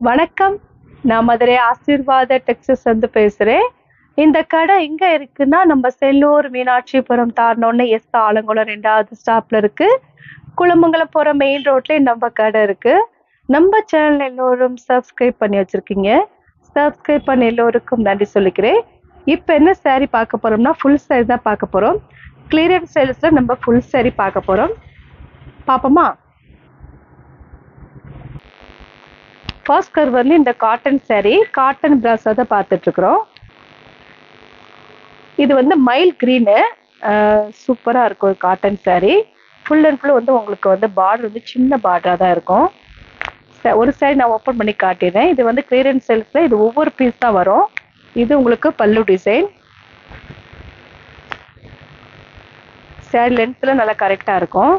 வணக்கம். நான் மதுரை ஆசீர்வாத டெக்ஸஸ் வந்து பேசுறேன். இந்த கடை எங்க இருக்குன்னா, நம்ம செல்லூர் மீனாட்சிபுரம் தாண்டுனோனே ஆலங்குளம் 2வது ஸ்டாப்ல இருக்கு. குளமங்கலம் போற மெயின் ரோட்லயே நம்ம கடை இருக்கு. நம்ம சேனல் எல்லோரும் சப்ஸ்கிரைப் பண்ணி வச்சிருக்கீங்க. சப்ஸ்கிரைப் பண்ண எல்லோருக்கும் நன்றி சொல்லிக்கிறேன். இப்போ என்ன saree பார்க்க போறோம்னா, ஃபுல் saree தான் பார்க்க போறோம். கிளியரன்ஸ் சேல்ஸ்ல நம்ம ஃபுல் saree பார்க்க போறோம். பாப்போமா? ஃபர்ஸ்ட் கர் வந்து இந்த காட்டன் saree, காட்டன் பிராஸா தான் பார்த்துட்டு இருக்கிறோம். இது வந்து மைல் கிரீனு, சூப்பரா இருக்கும் cotton saree. Full and full வந்து உங்களுக்கு வந்து பார்டர் வந்து சின்ன பார்டரா தான் இருக்கும். ஒரு saree நான் ஓப்பன் பண்ணி காட்டிடுறேன். இது வந்து கிளியரன்ஸ் சேல்ஸ்ல இது ஒவ்வொரு பீஸ் தான் வரும். இது உங்களுக்கு பல்லு டிசைன். saree லென்த்ல நல்லா கரெக்டா இருக்கும்.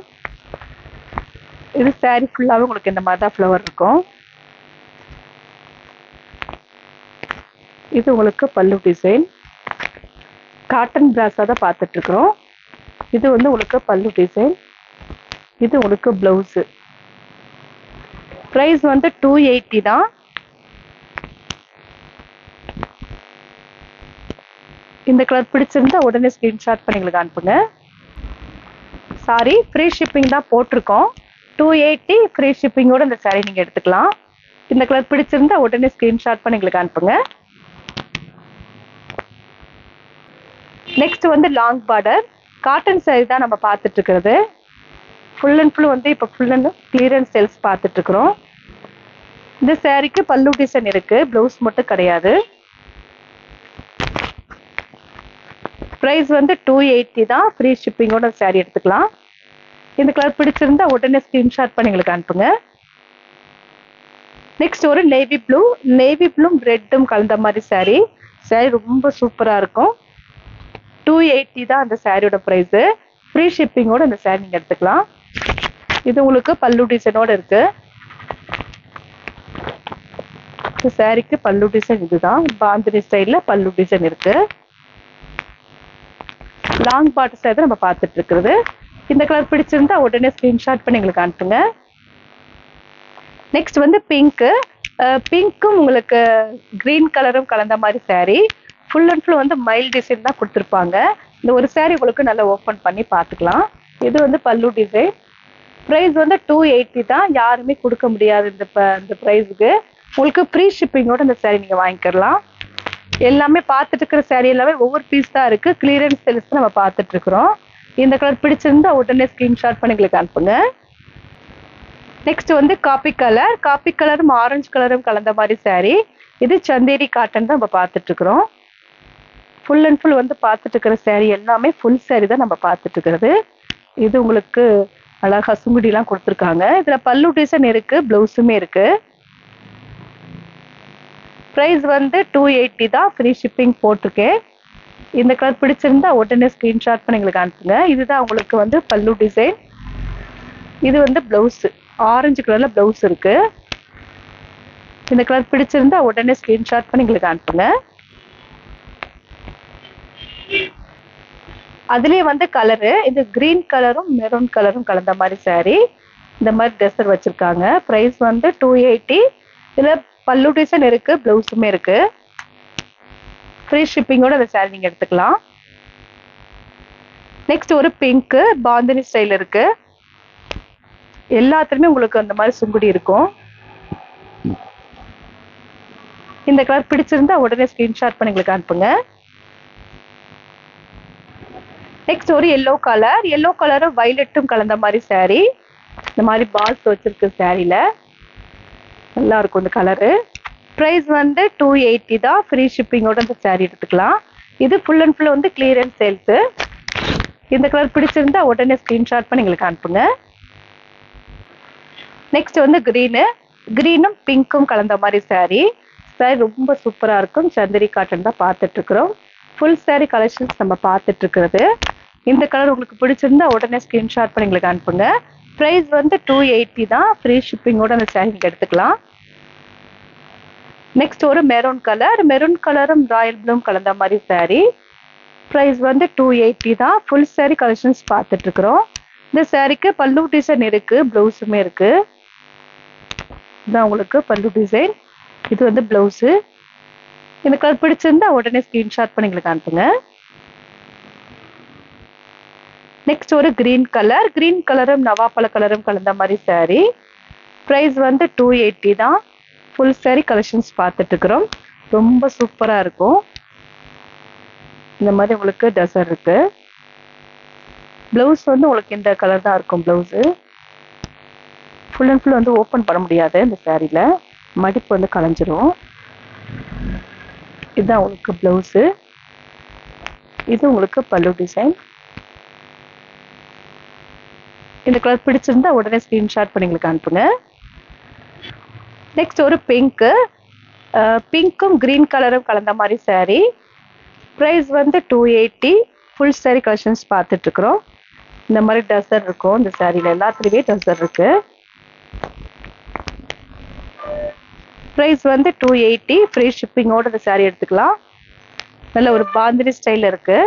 இது saree ஃபுல்லாவே உங்களுக்கு இந்த மாதிரி தான் ஃப்ளவர் இருக்கும். இது உங்களுக்கு பல்லு டிசைன். காட்டன் பிராஸா தான் பார்த்துட்டு இருக்கிறோம். இது வந்து உங்களுக்கு பல்லு டிசைன். இது உங்களுக்கு பிளவுஸ். பிரைஸ் வந்து 280 தான். இந்த கலர் பிடிச்சிருந்தா உடனே ஸ்கிரீன்ஷாட் பண்ணி எங்களுக்கு அனுப்புங்க. சாரி, ஃப்ரீ ஷிப்பிங் தான் போட்டிருக்கோம். 280 ஃப்ரீ ஷிப்பிங்கோட இந்த saree நீங்க எடுத்துக்கலாம். இந்த கலர் பிடிச்சிருந்தா உடனே ஸ்கிரீன்ஷாட் பண்ணி எங்களுக்கு அனுப்புங்க. நெக்ஸ்ட் வந்து லாங் பார்டர் காட்டன் saree தான் நம்ம பார்த்துட்டு இருக்கிறது. ஃபுல் அண்ட் ஃபுல் வந்து இப்போ ஃபுல் அண்ட் கிளியரன்ஸ் சேல்ஸ் பார்த்துட்டு இருக்கிறோம். இந்த சாரிக்கு பல்லு டிசைன் இருக்கு, பிளவுஸ் மட்டும் கிடையாது. பிரைஸ் வந்து 280 தான். ஃப்ரீ ஷிப்பிங்கோட saree எடுத்துக்கலாம். இந்த கலர் பிடிச்சிருந்தா உடனே ஸ்கிரீன்ஷாட் பண்ணி எங்களுக்கு அனுப்புங்க. நெக்ஸ்ட் ஒரு நேவி ப்ளூ ரெட்டும் கலந்த மாதிரி saree ரொம்ப சூப்பரா இருக்கும். 280 தான் அந்த சாரியோட பிரைஸ். ஃப்ரீ ஷிப்பிங்கோட இந்த saree நீங்க எடுத்துக்கலாம். இது உங்களுக்கு பல்லு டிசைனோட இருக்கு. இந்த சாரிக்கு பல்லு டிசைன் இதுதான். பாந்தினி ஸ்டைல்ல பல்லு டிசைன் இருக்கு. லாங் பார்டர் saree நம்ம பார்த்துட்டு இருக்கிறது. இந்த கலர் பிடிச்சிருந்தா உடனே ஸ்கிரீன்ஷாட் பண்ணி எங்களுக்கு அனுப்புங்க. நெக்ஸ்ட் வந்து பிங்க்கும் உங்களுக்கு கிரீன் கலரும் கலந்த மாதிரி saree. ஃபுல் அண்ட் ஃபுல் வந்து மைல் டிசைன் தான் கொடுத்துருப்பாங்க. இந்த ஒரு saree உங்களுக்கு நல்லா ஓப்பன் பண்ணி பார்த்துக்கலாம். இது வந்து பல்லு டிசைன். ப்ரைஸ் வந்து 280 தான். யாருமே கொடுக்க முடியாது இந்த ப்ரைஸுக்கு. உங்களுக்கு ஃப்ரீ ஷிப்பிங்கோட இந்த saree நீங்கள் வாங்கிக்கலாம். எல்லாமே பார்த்துட்டு இருக்கிற saree எல்லாமே ஒவ்வொரு பீஸ் தான் இருக்கு. கிளியரன்ஸ் சேல்ஸ் நம்ம பார்த்துட்டு இருக்கிறோம். இந்த கலர் பிடிச்சிருந்தா உடனே ஸ்கிரீன்ஷாட் பண்ணி எங்களுக்கு அனுப்புங்க. நெக்ஸ்ட் வந்து காப்பி கலரும் ஆரஞ்சு கலரும் கலந்த மாதிரி saree. இது சந்தேரி காட்டன் தான் நம்ம பார்த்துட்டு இருக்கிறோம். ஃபுல் அண்ட் ஃபுல் வந்து பார்த்துட்டு இருக்கிற saree எல்லாமே ஃபுல் saree தான் நம்ம பார்த்துட்டு இருக்கிறது. இது உங்களுக்கு அழகா சுங்குடிலாம் கொடுத்துருக்காங்க. இதுல பல்லு டிசைன் இருக்கு, பிளவுஸுமே இருக்கு. பிரைஸ் வந்து 280 தான். ஃப்ரீ ஷிப்பிங் போட்டிருக்கேன். இந்த கலர் பிடிச்சிருந்தா உடனே ஸ்கிரீன்ஷாட் பண்ணி எங்களுக்கு அனுப்புங்க. இதுதான் உங்களுக்கு வந்து பல்லு டிசைன். இது வந்து பிளவுஸ், ஆரஞ்சு கலர்ல பிளவுஸ் இருக்கு. இந்த கலர் பிடிச்சிருந்தா உடனே ஸ்கிரீன்ஷாட் பண்ணி எங்களுக்கு அனுப்புங்க. அதுலயே வந்து கலரு இது கிரீன் கலரும் மெரூன் கலரும் கலந்த மாதிரி saree. இந்த மாதிரி டெசர் வச்சிருக்காங்க. பிரைஸ் வந்து 280. இதுல பல்லு டிசைன் இருக்கு, பிளவுஸுமே இருக்கு. ஃப்ரீ ஷிப்பிங்கோட இந்த saree நீங்க எடுத்துக்கலாம். நெக்ஸ்ட் ஒரு பிங்க் பாந்தினி ஸ்டைல் இருக்கு. எல்லாத்துலயுமே உங்களுக்கு அந்த மாதிரி சுங்குடி இருக்கும். இந்த கலர் பிடிச்சிருந்தா உடனே ஸ்கிரீன்ஷாட் பண்ணி எங்களுக்கு அனுப்புங்க. நெக்ஸ்ட் ஒரு எல்லோ கலரும் வயலட்டும் கலந்த மாதிரி saree. இந்த மாதிரி பால்ஸ் வச்சிருக்கு சாரியில. நல்லா இருக்கும் இந்த கலரு. பிரைஸ் வந்து 280 தான். ஃப்ரீ ஷிப்பிங்கோட இந்த saree எடுத்துக்கலாம். இது ஃபுல் அண்ட் ஃபுல் வந்து கிளியரன்ஸ் சேல்ஸ். இந்த கலர் பிடிச்சிருந்தா உடனே ஸ்கிரீன்ஷாட் பண்ணி எங்களுக்கு அனுப்புங்க. நெக்ஸ்ட் வந்து கிரீனும் பிங்க்கும் கலந்த மாதிரி saree ரொம்ப சூப்பரா இருக்கும். சந்தேரி காட்டன் தான் பார்த்துட்டு இருக்கிறோம். ஃபுல் saree கலெக்ஷன்ஸ் நம்ம பார்த்துட்டு இருக்கிறது. இந்த கலர் உங்களுக்கு பிடிச்சிருந்தா உடனே ஸ்கிரீன்ஷாட் பண்ணி எங்களுக்கு அனுப்புங்க. பிரைஸ் வந்து 280 தான். ஃப்ரீ ஷிப்பிங்கோட அந்த saree நீங்க எடுத்துக்கலாம். நெக்ஸ்ட் ஒரு மெரூன் கலரும் ராயல் ப்ளூ கலந்த மாதிரி saree. பிரைஸ் வந்து 280 தான். ஃபுல் saree கலெக்ஷன்ஸ் பார்த்துட்டு இருக்கிறோம். இந்த சாரிக்கு பல்லு டிசைன் இருக்கு, பிளவுஸுமே இருக்கு. இதான் உங்களுக்கு பல்லு டிசைன். இது வந்து பிளவுஸு. இந்த கலர் பிடிச்சிருந்தா உடனே ஸ்கிரீன்ஷாட் பண்ணி எங்களுக்கு அனுப்புங்க. நெக்ஸ்ட் ஒரு கிரீன் கலரும் நவாப்பழ கலரும் கலந்த மாதிரி saree. ப்ரைஸ் வந்து 280 தான். ஃபுல் saree கலெக்ஷன்ஸ் பார்த்துட்டு இருக்கிறோம். ரொம்ப சூப்பரா இருக்கும். இந்த மாதிரி உங்களுக்கு டசர் இருக்கு. பிளவுஸ் வந்து உங்களுக்கு இந்த கலர் தான் இருக்கும் பிளவுஸு. ஃபுல் அண்ட் ஃபுல் வந்து ஓப்பன் பண்ண முடியாது இந்த சாரியில், மடிப்பு வந்து கலைஞ்சிரும். இதுதான் உங்களுக்கு பிளவுஸு. இது உங்களுக்கு பல்லு டிசைன். இந்த கலர் பிடிச்சிருந்தா உடனே ஸ்கிரீன்ஷாட் பண்ணி எங்களுக்கு அனுப்புங்க. நெக்ஸ்ட் ஒரு பிங்க்கும் கிரீன் கலரும் கலந்த மாதிரி saree. ப்ரைஸ் வந்து 280. ஃபுல் saree கலெக்ஷன்ஸ் பார்த்துட்டு இருக்கிறோம். இந்த மாதிரி டசர் இருக்கும் இந்த சாரியில், எல்லாத்துலேயுமே டசர் இருக்கு. ப்ரைஸ் வந்து 280. ஃப்ரீ ஷிப்பிங்கோட இந்த saree எடுத்துக்கலாம். நல்ல ஒரு பாந்தினி ஸ்டைல் இருக்கு.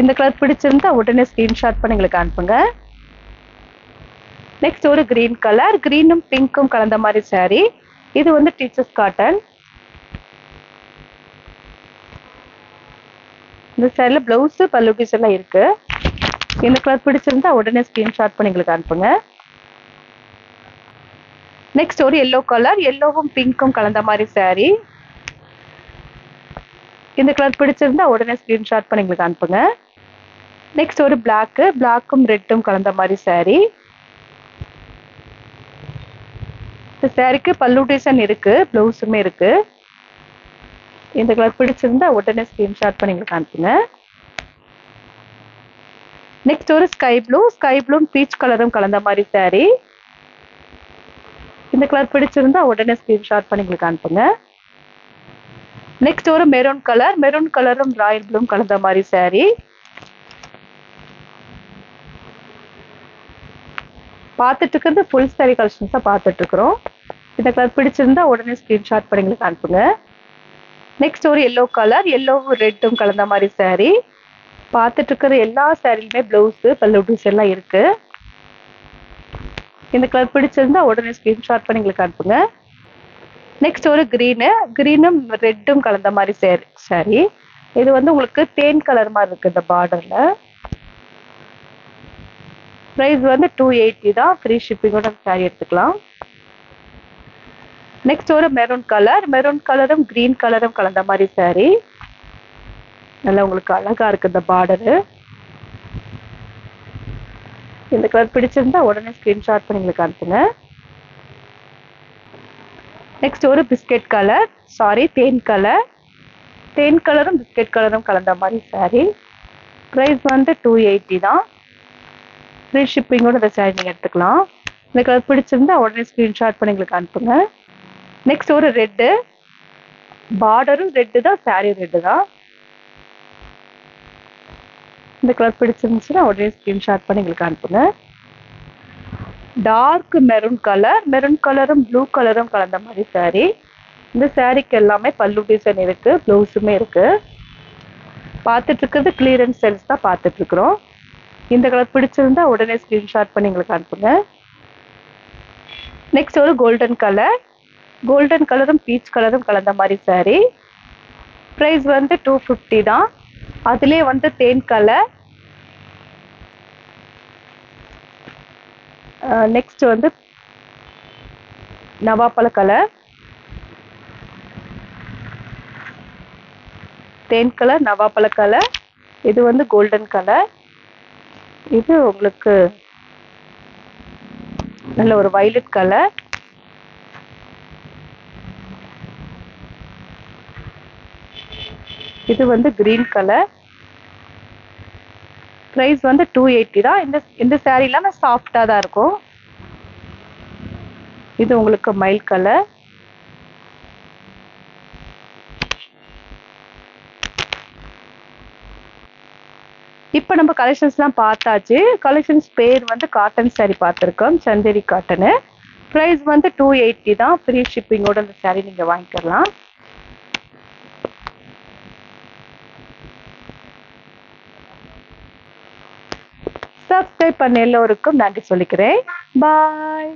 இந்த கலர் பிடிச்சிருந்தா உடனே ஸ்கிரீன்ஷாட் பண்ணி எங்களுக்கு அனுப்புங்க. நெக்ஸ்ட் ஒரு கிரீனும் பிங்க்கும் கலந்த மாதிரி saree. இது வந்து டீச்சர்ஸ் காட்டன். இந்த சாரியில் பிளவுஸ் பல்லு பீஸ் எல்லாம் இருக்கு. இந்த கலர் பிடிச்சிருந்தா உடனே ஸ்கிரீன்ஷாட் பண்ணி எங்களுக்கு அனுப்புங்க. நெக்ஸ்ட் ஒரு எல்லோவும் பிங்க்கும் கலந்த மாதிரி saree. இந்த கலர் பிடிச்சிருந்தா உடனே ஸ்கிரீன்ஷாட் பண்ணி எங்களுக்கு அனுப்புங்க. நெக்ஸ்ட் ஒரு பிளாக்கும் ரெட்டும் கலந்த மாதிரி saree. இந்த சாரிக்கு பல்லு டிசைன் இருக்கு, பிளவுஸுமே இருக்கு. இந்த கலர் பிடிச்சிருந்தா உடனே ஸ்கிரீன்ஷாட் பண்ணி எங்களுக்கு அனுப்புங்க. நெக்ஸ்ட் ஒரு ஸ்கை ப்ளூ பீச் கலரும் கலந்த மாதிரி saree. இந்த கலர் பிடிச்சிருந்தா உடனே ஸ்கிரீன்ஷாட் பண்ணி எங்களுக்கு அனுப்புங்க. நெக்ஸ்ட் ஒரு மெரூன் கலரும் ராயல் ப்ளூ கலந்த மாதிரி saree. பார்த்துட்டு இருக்கிறது ஃபுல் saree கலெக்ஷன்ஸாக பார்த்துட்டு இருக்கிறோம். இந்த கலர் பிடிச்சிருந்தா உடனே ஸ்கிரீன்ஷாட் பண்ணி எங்களுக்கு அனுப்புங்க. நெக்ஸ்ட் ஒரு எல்லோவும் ரெட்டும் கலந்த மாதிரி saree. பார்த்துட்டு இருக்கிற எல்லா சாரிலுமே பிளவுஸு பல்லு டிசைன் எல்லாம் இருக்கு. இந்த கலர் பிடிச்சிருந்தா உடனே ஸ்கிரீன்ஷாட் பண்ணி எங்களுக்கு அனுப்புங்க. நெக்ஸ்ட் ஒரு கிரீனும் ரெட்டும் கலந்த மாதிரி saree. இது வந்து உங்களுக்கு தேன் கலர் மாதிரி இருக்கு இந்த பார்டர்ல. ப்ரைஸ் வந்து 280 தான். ஃப்ரீ ஷிப்பிங்கோட saree எடுத்துக்கலாம். நெக்ஸ்ட் ஒரு மெரூன் கலரும் கிரீன் கலரும் கலந்த மாதிரி saree. நல்லா உங்களுக்கு அழகா இருக்கு இந்த பார்டரு. இந்த கலர் பிடிச்சிருந்தா உடனே ஸ்கிரீன்ஷாட் பண்ணி எங்களுக்கு அனுப்புங்க. நெக்ஸ்ட் ஒரு தேன் கலரும் பிஸ்கெட் கலரும் கலந்த மாதிரி saree. ப்ரைஸ் வந்து 280 தான். ஃப்ரீ ஷிப்பிங்கோட இந்த saree நீங்கள் எடுத்துக்கலாம். இந்த கலர் பிடிச்சிருந்தா உடனே ஸ்கிரீன்ஷாட் பண்ணி எங்களுக்கு அனுப்புங்க. நெக்ஸ்ட் ஒரு பார்டரும் ரெட்டு தான், saree ரெட்டு தான். இந்த கலர் பிடிச்சிருந்துச்சுன்னா உடனே ஸ்கிரீன்ஷாட் பண்ணி எங்களுக்கு அனுப்புங்க. டார்க் மெரூன் கலரும் ப்ளூ கலரும் கலந்த மாதிரி saree. இந்த சாரிக்கு எல்லாமே பல்லு டிசைன் இருக்கு, பிளவுஸுமே இருக்கு. பார்த்துட்டு இருக்கிறது கிளியரன்ஸ் சேல்ஸ் தான் பார்த்துட்டு இருக்கிறோம். இந்த கலர் பிடிச்சிருந்தா உடனே ஸ்கிரீன்ஷாட் பண்ணி எங்களுக்கு அனுப்புங்க. நெக்ஸ்ட் ஒரு கோல்டன் கலரும் பீச் கலரும் கலந்த மாதிரி saree. ப்ரைஸ் வந்து 250 தான். அதுலேயே வந்து தேன் கலர். நெக்ஸ்ட் வந்து நவாப்பழ கலர், தேன் கலர், நவாப்பழ கலர். இது வந்து கோல்டன் கலர். இது உங்களுக்கு நல்ல ஒரு வயலட் கலர். இது வந்து கிரீன் கலர். ப்ரைஸ் வந்து 280 தான். இந்த saree எல்லாமே சாஃப்டா தான் இருக்கும். இது உங்களுக்கு மைல் கலர். இப்போ நம்ம கலெக்ஷன்ஸ்லாம் பார்த்தாச்சு. கலெக்ஷன்ஸ் பேர் வந்து காட்டன் saree பார்த்துருக்கோம், சந்தேரி காட்டனு. ப்ரைஸ் வந்து 280 தான். ஃப்ரீ ஷிப்பிங்கோட இந்த saree நீங்கள் வாங்கிக்கலாம். சப்ஸ்கிரைப் பண்ண எல்லோருக்கும் நன்றி சொல்லிக்கிறேன். பாய்.